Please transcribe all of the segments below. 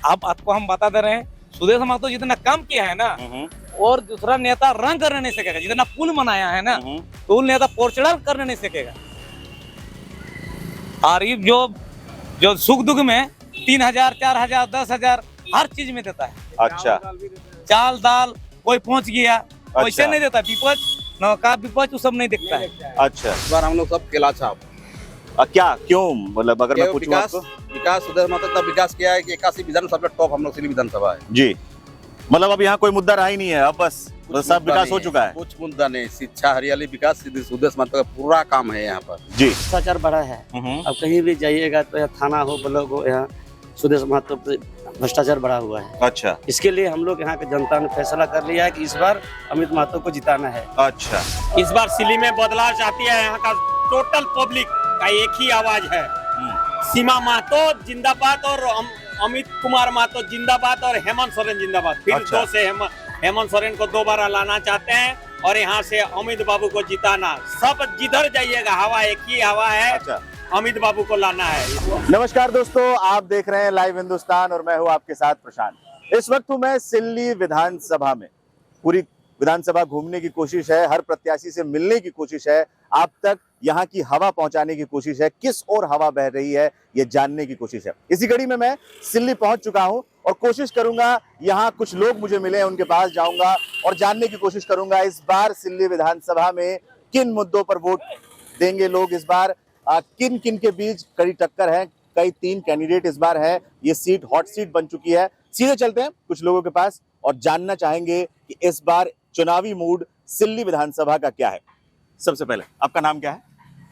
अब आपको हम बता दे रहे हैं, सुदेश महतो जितना काम किया है ना, और दूसरा नेता रंग करने नहीं सकेगा। जितना पुल बनाया है ना, तो नेता पोर्चड़ा करने नहीं सकेगा। और ये जो सुख दुख में 3,000, 4,000, 10,000 हर चीज में देता है। अच्छा, चाल दाल कोई पहुंच गया, वैसे अच्छा। नहीं देता। विपक्ष नौका विपक्ष वो सब नहीं देखता है। अच्छा, इस बार हम लोग सब केला छाप क्या क्यों, मतलब अगर मैं पूछूं आपको? विकास सुदेश महतो तब विकास किया है कि 81 विधानसभा में टॉप हम लोग सिली विधानसभा है जी, मतलब अब यहाँ कोई मुद्दा रहा ही नहीं है, अब बस सब विकास हो चुका है। कुछ मुद्दा नहीं, शिक्षा, हरियाली, विकास सुदेश महतो का पूरा काम है यहाँ पर जी। भ्रष्टाचार बढ़ा है। अब कहीं भी जाइएगा तो थाना हो, ब्लॉक हो, यहाँ सुदेश महतो पे भ्रष्टाचार बढ़ा हुआ है। अच्छा, इसके लिए हम लोग यहाँ के जनता ने फैसला कर लिया है कि इस बार अमित महतो को जिताना है। अच्छा, इस बार सिली में बदलाव चाहती है। यहाँ का टोटल पब्लिक का एक ही आवाज है, सीमा महतो जिंदाबाद और अमित कुमार महतो जिंदाबाद और हेमंत सोरेन जिंदाबाद। फिर अच्छा। दो से हेमंत सोरेन को दोबारा लाना चाहते हैं और यहाँ से अमित बाबू को जिताना। सब जिधर जाइएगा हवा एक ही हवा है। अच्छा। अमित बाबू को लाना है। नमस्कार दोस्तों, आप देख रहे हैं लाइव हिंदुस्तान और मैं हूं आपके साथ प्रशांत। इस वक्त हूं मैं सिल्ली विधानसभा में। पूरी विधानसभा घूमने की कोशिश है, हर प्रत्याशी से मिलने की कोशिश है, आप तक यहाँ की हवा पहुंचाने की कोशिश है, किस ओर हवा बह रही है ये जानने की कोशिश है। इसी कड़ी में मैं सिल्ली पहुंच चुका हूं और कोशिश करूंगा, यहाँ कुछ लोग मुझे मिले, उनके पास जाऊंगा और जानने की कोशिश करूंगा इस बार सिल्ली विधानसभा में किन मुद्दों पर वोट देंगे लोग। इस बार किन किन के बीच कड़ी टक्कर है, कई 3 कैंडिडेट इस बार है, ये सीट हॉट सीट बन चुकी है। सीधे चलते हैं कुछ लोगों के पास और जानना चाहेंगे कि इस बार चुनावी मूड सिल्ली विधानसभा का क्या है। सबसे पहले आपका नाम क्या है?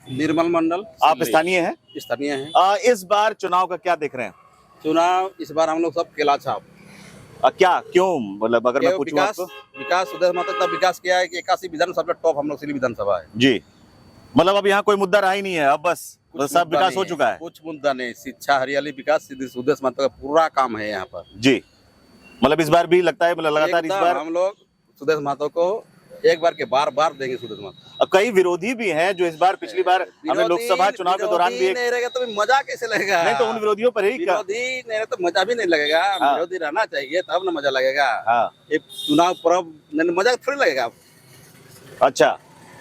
निर्मल मंडल। आप स्थानीय हैं? स्थानीय हैं। इस बार चुनाव का क्या देख रहे हैं? चुनाव इस बार हम लोग सब केला छाप क्या क्यों, मतलब अगर मैं पूछूं विकास आपको? विकास सुदेश महतो तब विकास किया है कि 81 विधानसभा में टॉप हम लोग सिली विधानसभा है जी, मतलब अब यहाँ कोई मुद्दा रहा ही नहीं है, अब बस सब विकास हो चुका है। कुछ मुद्दा नहीं, शिक्षा, हरियाली, विकास सुदेश महतो का पूरा काम है यहाँ पर जी। मतलब इस बार भी लगता है, मतलब लगातार इस बार हम लोग सुदेश महतो को एक बार के बार देंगे सुदेश महतो। अब कई विरोधी भी हैं जो इस बार पिछली बार हमें लोकसभा चुनाव के दौरान भी नहीं रहेगा तो मजा कैसे लगेगा? नहीं, तो उन विरोधियों पर ही विरोधी नहीं तो मजा भी नहीं लगेगा। विरोधी रहना चाहिए तब ना मजा लगेगा। हाँ, ये चुनाव पर्व मजा थोड़ी लगेगा। अच्छा,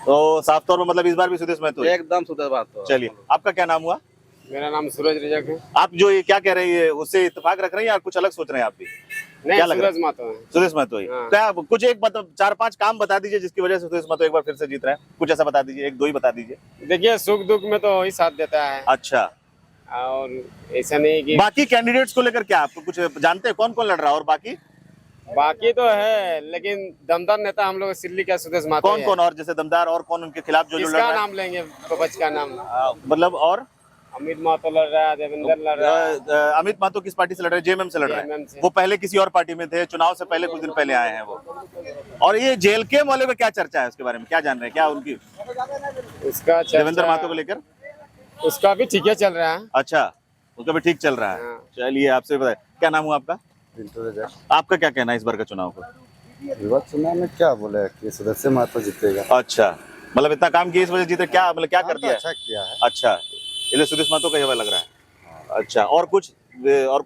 तो साफ तौर पर मतलब इस बार भी सुदेश महतो एकदम सुदेश महतो। चलिए, आपका क्या नाम हुआ? मेरा नाम सूरज रजक है। आप जो ये क्या कह रहे हैं उससे इत्तेफाक रख रहे हैं या कुछ अलग सोच रहे हैं आप भी? नहीं, क्या लग रहा है? सूरज महतो है। सुदेश महतो ही। हाँ। क्या कुछ एक 4-5 काम बता दीजिए जिसकी वजह से सुदेश महतो एक बार फिर से जीत रहे हैं, कुछ ऐसा बता दीजिए, 1-2 ही बता दीजिए। देखिए, सुख दुख में तो वही साथ देता है अच्छा, और ऐसा नहीं कि बाकी कैंडिडेट्स को लेकर क्या आप कुछ जानते हैं, कौन कौन लड़ रहा है? और बाकी तो है, लेकिन दमदार नेता हम लोग सिल्ली का सुदेश महतो कौन कौन, और जैसे दमदार और कौन उनके खिलाफ जो लड़ इसका रहा है? नाम लेंगे, पपच का नाम। मतलब और अमित महतो लड़ रहा है, देवेंद्र लड़ रहा है। अमित महतो किस पार्टी से लड़ रहे हैं? जेएमएम से लड़ रहे JMM हैं। से। वो पहले किसी और पार्टी में थे, चुनाव से पहले कुछ दिन पहले आए हैं वो। और ये जेल के वाले में क्या चर्चा है, उसके बारे में क्या जान रहे हैं, क्या उनकी उसका देवेंद्र महतो को लेकर? उसका भी ठीक है चल रहा है। अच्छा, उसका भी ठीक चल रहा है। हाँ। चलिए, आपसे बताए क्या नाम हुआ आपका? आपका क्या कहना है इस बार का चुनाव का? चुनाव में क्या बोले कि सदस्य महतो जीतेगा। अच्छा, मतलब इतना काम किया इस वजह से जीते, क्या मतलब क्या कर दिया? अच्छा किया है। अच्छा, इसलिए सुदेश महतो का ये लग रहा है। अच्छा, और कुछ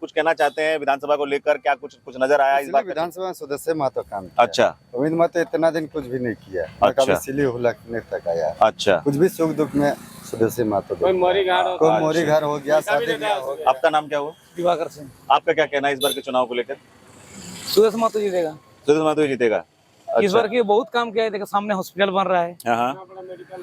कहना चाहते हैं विधानसभा को लेकर? क्या कुछ नजर आया इस बार? विधानसभा में सदस्य महतो काम किया। अच्छा, अमित महतो इतना दिन कुछ भी नहीं किया। अच्छा। कभी सिली हुलकने तक आया। अच्छा, कुछ भी सुख दुख में सदस्य महतो कोई मोरी घर हो, कोई मोरी घर हो गया, शादी ब्याह हो गया। आपका नाम क्या हुआ? दिवाकर सिंह। आपका क्या कहना है इस बार के चुनाव को लेकर? सुदेश महतो जीतेगा। सुदेश महतो ही जीतेगा। इस बार की बहुत काम किया है। देखो, सामने हॉस्पिटल बन रहा है,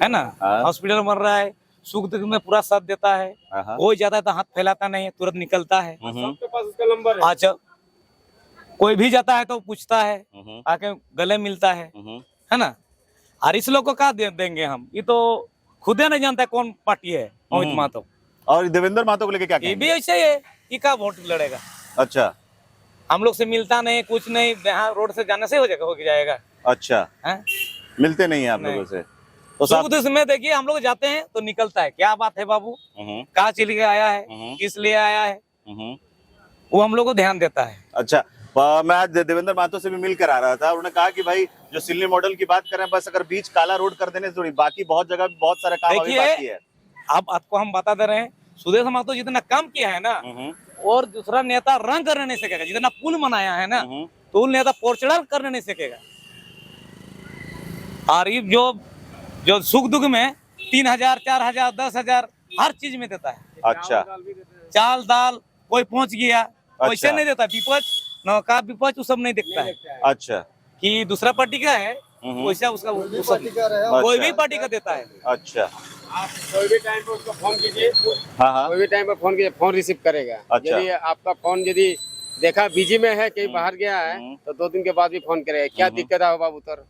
है ना? हाँ। हॉस्पिटल बन रहा है, सुख दुख में पूरा साथ देता है। हाँ। कोई ज्यादा तो हाथ फैलाता नहीं है, तुरंत निकलता है। सबके पास उसका नंबर है। अच्छा, कोई भी जाता है तो पूछता है, आके गले मिलता है ना? और इस लोग को क्या देंगे हम? ये तो खुद नहीं जानता है कौन पार्टी है अमित महतो। और देवेंद्र महतो को लेकर क्या ये कहेंगे? भी ऐसे ही है, ये क्या वोट लड़ेगा? अच्छा, हम लोग से मिलता नहीं, कुछ नहीं, यहाँ रोड से जाने से हो जाएगा। अच्छा, हैं? मिलते नहीं है आप नहीं। लोगों से तो सुख दुख में देखिए हम लोग जाते हैं तो निकलता है। क्या बात है बाबू, कहाँ चल के आया है, किस लिए आया है, वो हम लोग को ध्यान देता है। अच्छा, मैं आज देवेंद्र महतो से भी मिलकर आ रहा था, उन्होंने कहा कि भाई जो सिल्ली मॉडल की बात करें, बस अगर बीच काला रोड कर देने से थोड़ी, बाकी बहुत जगह बहुत सारे काम अभी बाकी है। अब आपको हम बता दे रहे हैं, सुदेश महतो जितना काम किया है ना, और दूसरा नेता रंग करने नहीं सकेगा। जितना पुल बनाया है ना, तो उन नेता पोर्चड़र करने नहीं सकेगा। और ये जो सुख दुख में 3,000, 4,000, 10,000 हर चीज में देता है। अच्छा चाल दाल कोई पहुंच गया, वैसे अच्छा। नहीं देता। विपक्ष नौका विपक्ष वो सब नहीं देखता है अच्छा कि दूसरा पार्टी का है, वैसा उसका वो सब कोई भी पार्टी का देता है। अच्छा आप कोई भी टाइम पे उसको फोन कीजिए, हाँ हाँ कोई भी टाइम पे फोन कीजिए, फोन रिसीव करेगा। अच्छा। यदि आपका फोन यदि देखा बिजी में है, कहीं बाहर गया है, तो 2 दिन के बाद भी फोन करेगा। क्या दिक्कत है बाबू उतर,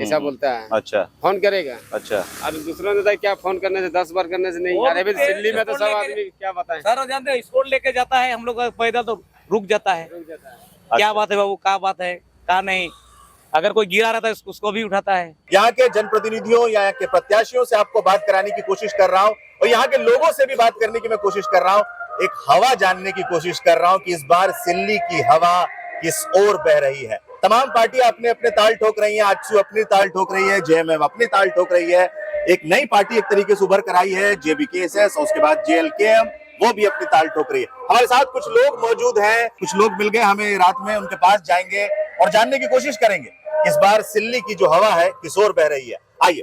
ऐसा बोलता है। अच्छा फोन करेगा। अच्छा और दूसरों ने क्या फोन करने से 10 बार करने से नहीं। वो अरे अभी भी दिल्ली में तो सब लेके- आदमी क्या बताएं, सर जानते हैं स्कूल लेके जाता है, हम लोग का पैदल तो रुक जाता है। रुक जाता है। क्या बात है बाबू, क्या बात है, क्या नहीं। अगर कोई गिरा रहता है उसको भी उठाता है। यहाँ के जनप्रतिनिधियों या यहाँ के प्रत्याशियों से आपको बात कराने की कोशिश कर रहा हूँ, और यहाँ के लोगों से भी बात करने की मैं कोशिश कर रहा हूँ। एक हवा जानने की कोशिश कर रहा हूँ कि इस बार सिल्ली की हवा किस ओर बह रही है। तमाम पार्टियां अपने अपने ताल ठोक रही हैं। आजसू अपनी ताल ठोक रही है, जेएमएम अपनी ताल ठोक रही है। एक नई पार्टी एक तरीके से उभर कर आई है, जेबीकेएसएस, और उसके बाद जेएलकेएम, वो भी अपनी ताल ठोक रही है। हमारे साथ कुछ लोग मौजूद हैं, कुछ लोग मिल गए हमें रात में, उनके पास जाएंगे और जानने की कोशिश करेंगे इस बार सिल्ली की जो हवा है किस ओर बह रही है। आइए,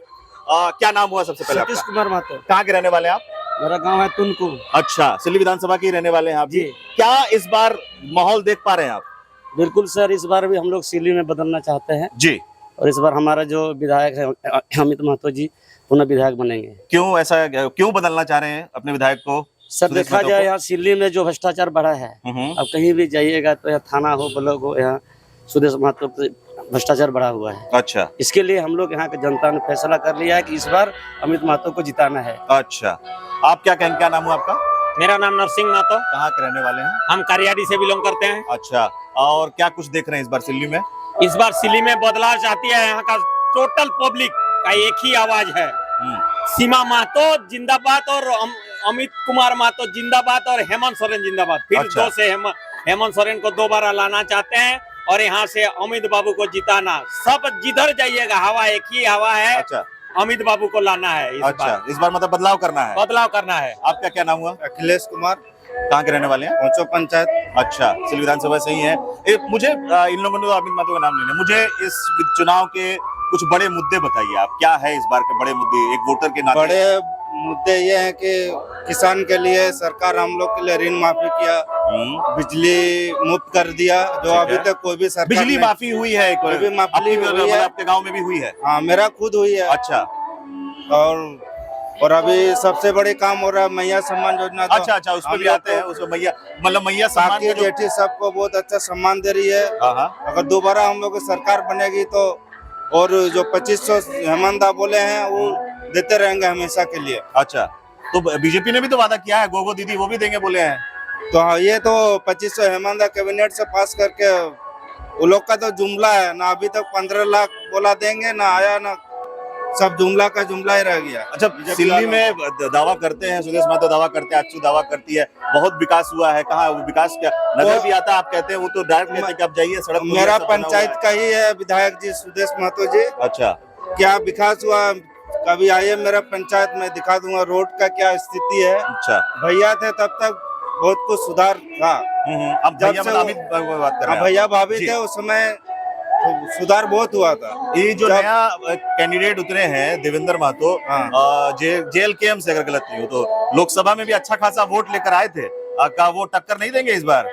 क्या नाम हुआ सबसे पहले सतीश आपका? कुमार महतो। कहाँ के रहने वाले हैं आप? मेरा गांव है तुनकू। अच्छा, सिल्ली विधानसभा के ही रहने वाले हैं आप जी। जी। क्या इस बार माहौल देख पा रहे हैं आप? बिल्कुल सर, इस बार भी हम लोग सिल्ली में बदलना चाहते हैं, जी। और इस बार हमारा जो विधायक है अमित महतो जी पुनः विधायक बनेंगे। क्यों ऐसा, क्यों बदलना चाह रहे हैं अपने विधायक को? सर सुदेश देखा महतो जाए को? यहाँ सिल्ली में जो भ्रष्टाचार बढ़ा है, अब कहीं भी जाइएगा तो यहाँ थाना हो, ब्लॉक हो, यहाँ सुदेश महतो पे भ्रष्टाचार बढ़ा हुआ है। अच्छा इसके लिए हम लोग यहाँ की जनता ने फैसला कर लिया है कि इस बार अमित महतो को जिताना है। अच्छा, आप क्या कहेंगे, क्या नाम हुआ आपका? मेरा नाम नरसिंह महतो, कहाँ के रहने वाले हैं? हम कारियाडी से बिलोंग करते हैं। अच्छा, और क्या कुछ देख रहे हैं इस बार सिल्ली में? इस बार सिल्ली में बदलाव चाहती है। यहाँ का टोटल पब्लिक का एक ही आवाज है, सीमा महतो जिंदाबाद और अमित कुमार महतो जिंदाबाद और हेमंत सोरेन जिंदाबाद। फिर अच्छा। 2 से हेमंत सोरेन को दोबारा लाना चाहते हैं और यहाँ से अमित बाबू को जिताना। सब जिधर जाइएगा हवा एक ही हवा है, अच्छा अमित बाबू को लाना है इस अच्छा, बार। इस बार मतलब बदलाव करना है, बदलाव करना है। आपका क्या नाम हुआ? अखिलेश कुमार, कहाँ के रहने वाले हैं? पहुंचो पंचायत। अच्छा, सिल्ली विधानसभा से ही है। मुझे इन लोगों ने तो अमित महतो का नाम लेना, मुझे इस चुनाव के कुछ बड़े मुद्दे बताइए आप, क्या है इस बार के बड़े मुद्दे एक वोटर के नाते? बड़े मुद्दे ये हैं कि किसान के लिए सरकार हम लोग के लिए ऋण माफी किया, बिजली मुफ्त कर दिया, जो ठीक अभी है। तक कोई भी सरकार बिजली ने- माफी हुई है? कोई भी माफी अपनी हुई मतलब है। आपके गांव में भी हुई है? हाँ, मेरा खुद हुई है। अच्छा और अभी सबसे बड़े काम हो रहा है मैया सम्मान योजना। तो अच्छा अच्छा, उसमें हम भी लोग आते हैं, उसमें मैया मतलब मैया सम्मान काकी का जो- जेठी सबको बहुत अच्छा सम्मान दे रही है। हाँ हाँ, अगर दोबारा हम लोग की सरकार बनेगी तो और जो 2500 हेमंत दा बोले हैं वो देते रहेंगे हमेशा के लिए। अच्छा, तो बीजेपी ने भी तो वादा किया है, गोगो दीदी वो भी देंगे बोले हैं। तो हाँ, ये तो 2500 हेमंत दा कैबिनेट से पास करके वो लोग का तो जुमला है ना, अभी तक 15 लाख बोला देंगे ना आया, ना सब जुमला का जुमला ही रह गया। अच्छा, सिल्ली में दावा करते हैं, सुदेश महतो दावा करते हैं, आजसू दावा करती है बहुत विकास हुआ है। कहाँ वो विकास, क्या नगर भी आता है आप कहते हैं, वो तो डायरेक्ट कहते हैं कि आप जाइए सड़क पुलिया मेरा सब बना हुआ पंचायत है। का ही है विधायक जी सुदेश महतो जी। अच्छा, क्या क्या विकास हुआ, कभी आइए मेरा पंचायत में दिखा दूंगा रोड का क्या स्थिति है। अच्छा, भैया थे तब तक बहुत कुछ सुधार था। अब जब भैया से मतलब वो- अमित बात कर रहे हैं भैया भाभी जी। थे उस समय, तो सुधार बहुत हुआ था। ये जो जब- नया कैंडिडेट उतरे हैं देवेंद्र महतो, हाँ। जेएलकेएम से अगर गलत नहीं हो तो लोकसभा में भी अच्छा खासा वोट लेकर आए थे, का वो टक्कर नहीं देंगे इस बार?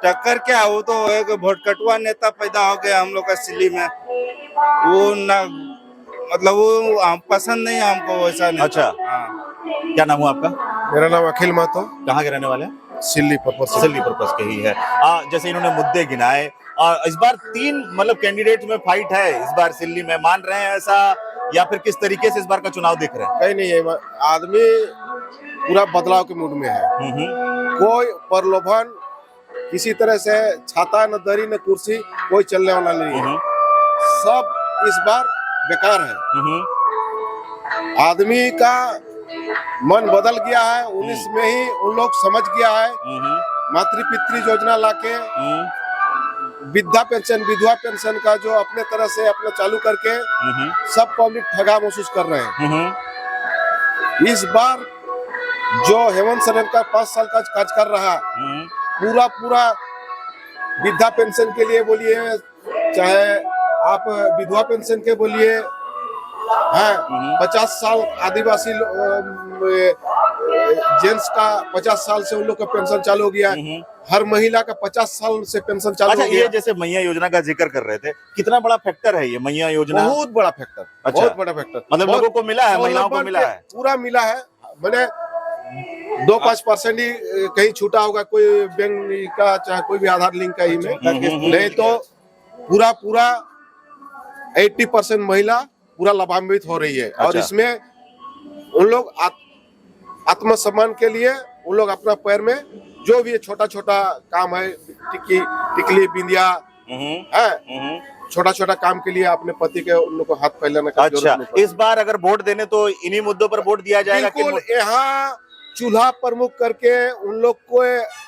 टक्कर क्या, वो तो एक भोटकटुआ नेता पैदा हो गया हम लोग का सिल्ली में। वो ना मतलब वो हम पसंद नहीं है हमको वैसा नेता। अच्छा। हाँ। क्या नाम हुआ आपका? मेरा नाम अखिल महतो, कहाँ के रहने वाले हैं? सिल्ली पर्पस से। सिल्ली पर्पस के ही है। जैसे इन्होंने मुद्दे गिनाए, और इस बार 3 मतलब कैंडिडेट में फाइट है इस बार सिल्ली में, मान रहे हैं ऐसा, या फिर किस तरीके से इस बार का चुनाव देख रहे हैं? कहीं नहीं है, आदमी पूरा बदलाव के मूड में है। कोई प्रलोभन किसी तरह से छाता न दरी न कुर्सी कोई चलने वाला नहीं है। सब इस बार बेकार है। आदमी का मन बदल गया है। 19 में ही उन लोग समझ गया है। मातृपितृ योजना लाके विधवा पेंशन का जो अपने तरह से अपना चालू करके सब पब्लिक ठगा महसूस कर रहे हैं। इस बार जो हेमंत सोरेन का 5 साल का कार्य कर रहा, पूरा पूरा वृद्धा पेंशन के लिए बोलिए, चाहे आप विधवा पेंशन के बोलिए, है 50 साल आदिवासी जेंट्स का 50 साल से उन लोग का पेंशन चालू हो गया है। हर महिला का 50 साल से पेंशन चालू अच्छा, हो गया। ये जैसे मैया योजना का जिक्र कर रहे थे, कितना बड़ा फैक्टर है ये मैया योजना? बहुत बड़ा फैक्टर, अच्छा। बहुत बड़ा फैक्टर। मतलब लोगों को मिला है, महिलाओं को मिला है, पूरा मिला है। मैंने 2-5% ही कहीं छूटा होगा, कोई बैंक का चाहे कोई भी आधार लिंक का ही में, नहीं तो पूरा पूरा 80% महिला पूरा लाभान्वित हो रही है। और अच्छा। इसमें उन लोग आत्मसम्मान के लिए उन लोग अपना पैर में जो भी छोटा छोटा काम है, टिकली बिंदिया है, छोटा छोटा काम के लिए अपने पति के उन लोग को हाथ फैलाने का अच्छा, इस बार अगर वोट देने तो इन्हीं मुद्दों पर वोट दिया जाएगा? बिल्कुल, यहाँ चूल्हा प्रमुख करके उन लोग को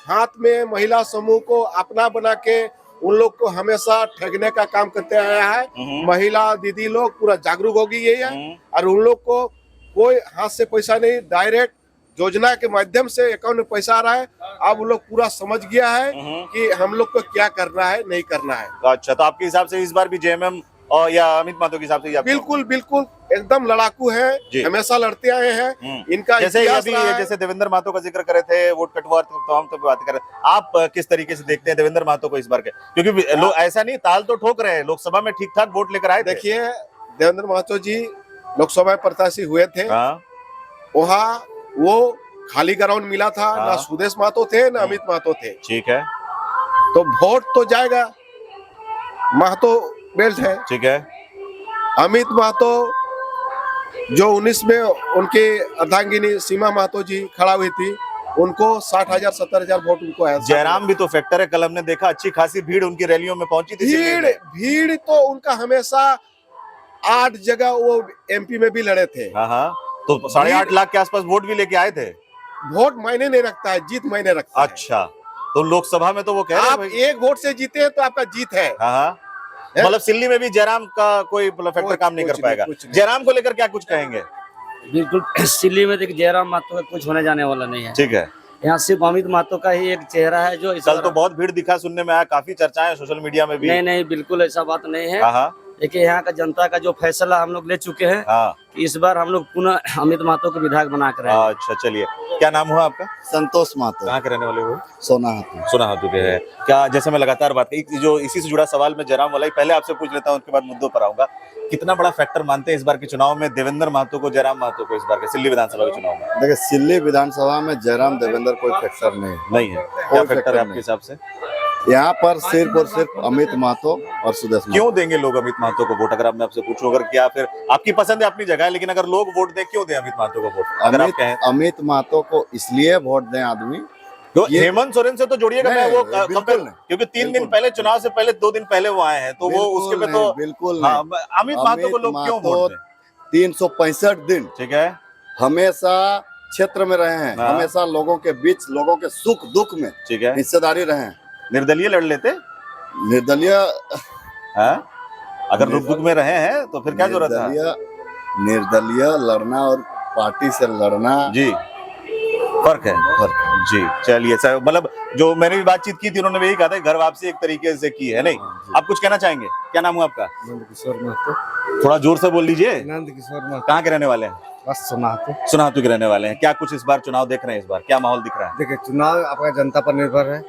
हाथ में महिला समूह को अपना बना के उन लोग को हमेशा ठगने का काम करते आया है। महिला दीदी लोग पूरा जागरूक हो गई है और उन लोग को कोई हाथ से पैसा नहीं, डायरेक्ट योजना के माध्यम से अकाउंट में पैसा आ रहा है। अब वो लोग पूरा समझ गया है कि हम लोग को क्या करना है, नहीं करना है। अच्छा, तो आपके हिसाब से इस बार भी जेएमएम और या अमित महतो के हिसाब से बिल्कुल बिल्कुल एकदम लड़ाकू है, हमेशा लड़ते आए हैं। इनका जैसे अभी जैसे देवेंद्र महतो का जिक्र करे थे, वोट कटवा तमाम तो बात कर, आप किस तरीके से देखते हैं देवेंद्र महतो को इस बार के? क्योंकि लोग ऐसा नहीं, ताल तो ठोक रहे हैं, लोकसभा में ठीक ठाक वोट लेकर आए। देखिए, देवेंद्र महतो जी लोकसभा प्रत्याशी हुए थे, वहाँ वो खाली ग्राउंड मिला था, ना सुदेश महतो थे ना अमित महतो थे। ठीक है, तो वोट तो जाएगा, महतो बेल्ट है। ठीक है। अमित महतो जो 19 में उनके अर्धांगिनी सीमा महतो जी खड़ा हुई थी, उनको 60,000-70,000 वोट उनको आया। जयराम भी तो फैक्टर है, कल हमने देखा अच्छी खासी भीड़ उनकी रैलियों में पहुंची थी। भीड़ तो उनका हमेशा 8 जगह वो एमपी में भी लड़े थे। तो 8.5 लाख के आसपास वोट भी लेके आए थे। वोट मायने नहीं रखता है, जीत मायने रखता है। अच्छा, तो लोकसभा में तो वो कह रहे हैं आप एक वोट से जीते हैं तो आपका जीत है। मतलब सिल्ली में भी जयराम का कोई फैक्टर काम नहीं कर पाएगा। जयराम को लेकर क्या कुछ कहेंगे? बिल्कुल, सिल्ली में देखिए जयराम महतो का कुछ होने जाने वाला नहीं है। ठीक है, यहाँ सिर्फ अमित महतो का ही एक चेहरा है जो कल तो बहुत भीड़ दिखा, सुनने में आया, काफी चर्चाएं सोशल मीडिया में भी। नहीं, बिल्कुल ऐसा बात नहीं है। देखिए, यहाँ का जनता का जो फैसला हम लोग ले चुके हैं कि इस बार हम लोग पुनः अमित महतो को विधायक बना कर। अच्छा, चलिए, क्या नाम हुआ आपका? संतोष महतो। कहाँ के रहने वाले हो? सोनाहातू के हैं। क्या, जैसे मैं लगातार बात की, जो इसी से जुड़ा सवाल मैं जयराम वाला ही पहले आपसे पूछ लेता हूँ, उसके बाद मुद्दों पर आऊंगा। कितना बड़ा फैक्टर मानते हैं इस बार के चुनाव में देवेंद्र महतो को, जयराम महतो को, इस बार के सिल्ली विधानसभा के चुनाव में? देखिए, सिल्ली विधानसभा में जयराम देवेंद्र कोई फैक्टर नहीं है। क्या फैक्टर है आपके हिसाब से? यहाँ पर सिर्फ और सिर्फ अमित महतो और सुदेश महतो। क्यों देंगे लोग अमित महतो को वोट? अगर मैं आपसे पूछूं, अगर क्या फिर आपकी पसंद है अपनी जगह है, लेकिन अगर लोग वोट दें, क्यों दें अमित महतो को वोट? अगर आप कहें अमित महतो को इसलिए वोट दें आदमी, तो हेमंत सोरेन से तो जोड़िएगा मैं वो, क्योंकि 3 दिन पहले चुनाव से पहले 2 दिन पहले वो आए हैं, तो वो उसके पे तो बिल्कुल अमित महतो को लोग क्यों वोट दें? 365 दिन, ठीक है, हमेशा क्षेत्र में रहे हैं, हमेशा लोगों के बीच, लोगों के सुख दुख में, ठीक है, हिस्सेदारी रहे हैं। निर्दलीय लड़ लेते? निर्दलीय अगर दुख में रहे हैं तो फिर क्या जरूरत है? निर्दलीय लड़ना और पार्टी से लड़ना जी फर्क है जी। चलिए सर, मतलब जो मैंने भी बातचीत की थी, उन्होंने भी यही कहा था, घर वापसी एक तरीके से की है। नहीं, आप कुछ कहना चाहेंगे? क्या नाम है आपका? नंदकिशोर महतो। थोड़ा जोर से बोल लीजिए। नंदकिशोर महतो। कहाँ के रहने वाले हैं? बस सोनाहातू के रहने वाले हैं। क्या कुछ इस बार चुनाव देख रहे हैं? इस बार क्या माहौल दिख रहा है? देखिए, चुनाव आपका जनता पर निर्भर है।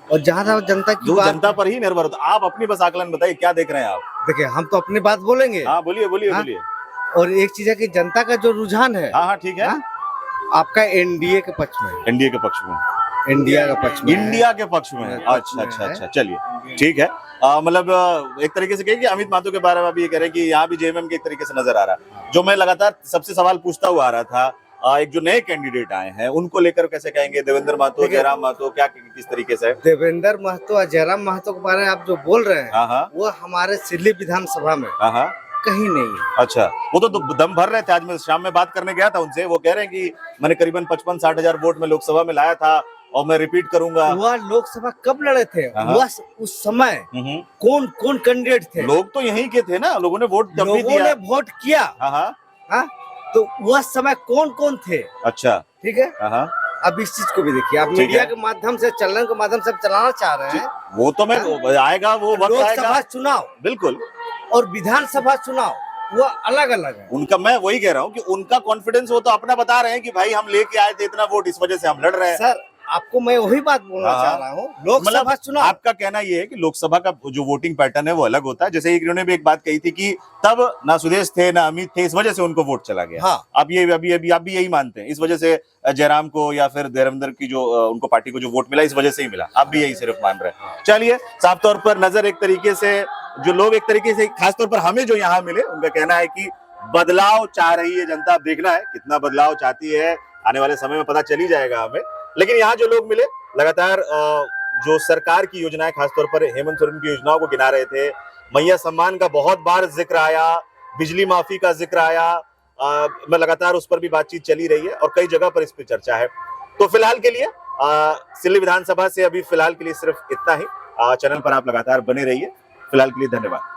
और जहाँ जनता की जनता पर ही निर्भर होता। आप अपनी बस आकलन बताइए, क्या देख रहे हैं आप? देखिए, हम तो अपनी बात बोलेंगे। बोलिए बोलिए बोलिए। और एक चीज है कि जनता का जो रुझान है, ठीक है, आपका एनडीए के पक्ष में। एनडीए के पक्ष में? इंडिया का पक्ष में। इंडिया के पक्ष में। अच्छा, चलिए ठीक है। मतलब एक तरीके से कहें कि अमित महतो के बारे में भी ये कह रहे हैं कि यहाँ भी जेएमएम के एक तरीके से नजर आ रहा है। जो मैं लगातार सबसे सवाल पूछता हुआ आ रहा था, एक जो नए कैंडिडेट आए हैं उनको लेकर कैसे कहेंगे? देवेंद्र महतो, जयराम महतो, क्या किस तरीके से? देवेंद्र महतो और जयराम महतो के बारे में आप जो बोल रहे हैं, वो हमारे सिल्ली विधानसभा में कहीं नहीं है। अच्छा, वो तो दम भर रहे थे। आज मैं शाम में बात करने गया था उनसे, वो कह रहे हैं कि मैंने करीबन 55-60 हजार वोट में लोकसभा में लाया था और मैं रिपीट करूंगा। वह लोकसभा कब लड़े थे? वह उस समय कौन कौन कैंडिडेट थे? लोग तो यहीं के थे ना, लोगों ने वोट वोट किया। तो वह समय कौन कौन थे? अच्छा, ठीक है। अब इस चीज को भी देखिए, आप मीडिया के माध्यम से, चैनल के माध्यम से चलाना चाह रहे हैं। वो तो मैं आएगा, वो वक्त आएगा। लोकसभा चुनाव बिल्कुल, और विधानसभा चुनाव वो अलग अलग है। उनका, मैं वही कह रहा हूँ कि उनका कॉन्फिडेंस, वो तो अपना बता रहे हैं कि भाई हम लेके आए थे इतना वोट, इस वजह से हम लड़ रहे हैं। सर आपको मैं वही बात बोलना चाह रहा हूँ, लोकसभा चुनाव, आपका कहना ये है कि लोकसभा का जो वोटिंग पैटर्न है वो अलग होता है। जैसे इन्होंने भी एक बात कही थी कि तब ना सुदेश थे ना अमित थे, इस वजह से उनको वोट चला गया। हाँ। अब ये अभी आप भी यही मानते हैं, इस वजह से जयराम को या फिर देवेंद्र की जो उनको पार्टी को जो वोट मिला, इस वजह से ही मिला। आप भी यही सिर्फ मान रहे हैं। चलिए, साफ तौर पर नजर एक तरीके से, जो लोग एक तरीके से, खासतौर पर हमें जो यहाँ मिले, उनका कहना है कि बदलाव चाह रही है जनता। अब देखना है कितना बदलाव चाहती है, आने वाले समय में पता चल ही जाएगा हमें। लेकिन यहाँ जो लोग मिले, लगातार जो सरकार की योजनाएं, खासतौर पर हेमंत सोरेन की योजनाओं को गिना रहे थे। मैया सम्मान का बहुत बार जिक्र आया, बिजली माफी का जिक्र आया, मैं लगातार उस पर भी बातचीत चली रही है और कई जगह पर इस पर चर्चा है। तो फिलहाल के लिए सिल्ली विधानसभा से अभी फिलहाल के लिए सिर्फ इतना ही। चैनल पर आप लगातार बने रहिए। फिलहाल के लिए धन्यवाद।